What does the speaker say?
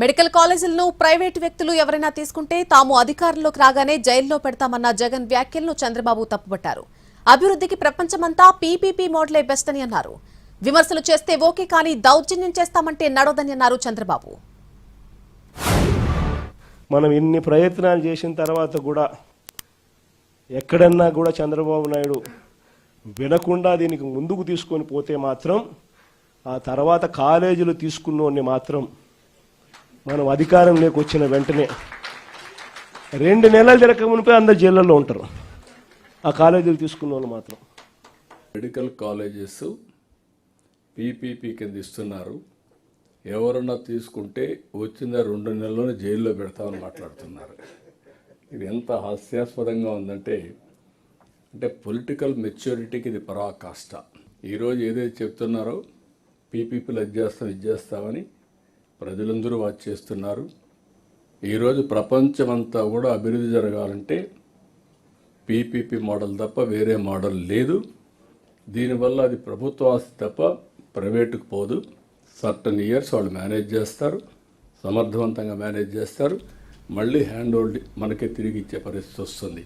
Medical కాలేజీలను private వ్యక్తులు ఎవరైనా తీసుకుంటే తాము అధికారంలోకి రాగానే జైల్లో పెడతామన్న జగన్ వ్యాఖ్యలను చంద్రబాబు తప్పుపట్టారు. అభివృద్ధికి ప్రపంచమంతా పీపీపీ మోడలే బెస్ట్ అని అన్నారు. విమర్శలు చేస్తే ఓకే, కానీ దౌర్జన్యం చేస్తామంటే నడవదని అన్నారు చంద్రబాబు. మనం ఇన్ని ప్రయత్నాలు చేసిన తర్వాత కూడా ఎక్కడన్నా కూడా చంద్రబాబు నాయుడు వినకుండా దీనికి ముందుకు తీసుకొని పోతే మాత్రం ఆ తర్వాత కాలేజీలు తీసుకున్నోన్ని మాత్రం మనం అధికారంలోకి వచ్చిన వెంటనే 2 నెలలు తిరగక మునిపే అందరు జైళ్ళల్లో ఉంటారు. ఆ కాలేజీలు తీసుకున్న వాళ్ళు మాత్రం. మెడికల్ కాలేజెస్ పీపీపీ కింద ఇస్తున్నారు. ఎవరన్నా తీసుకుంటే వచ్చిన 2 నెలల్లోనే జైల్లో పెడతామని మాట్లాడుతున్నారు. ఇది ఎంత హాస్యాస్పదంగా ఉందంటే పొలిటికల్ మెచ్యూరిటీకి ఇది పరాకాష్ట. ఈరోజు ఏదైతే చెప్తున్నారో పీపీపీలు అది చేస్తామని ప్రజలందరూ వాచ్ చేస్తున్నారు. ఈరోజు ప్రపంచమంతా కూడా అభివృద్ధి జరగాలంటే పీపీపీ మోడల్ తప్ప వేరే మోడల్ లేదు. దీనివల్ల అది ప్రభుత్వ ఆస్తి తప్ప ప్రైవేటుకు పోదు. సర్టన్ ఇయర్స్ వాళ్ళు మేనేజ్ చేస్తారు, సమర్థవంతంగా మేనేజ్ చేస్తారు. మళ్ళీ హ్యాండ్ హోల్డ్ మనకే తిరిగి ఇచ్చే పరిస్థితి వస్తుంది.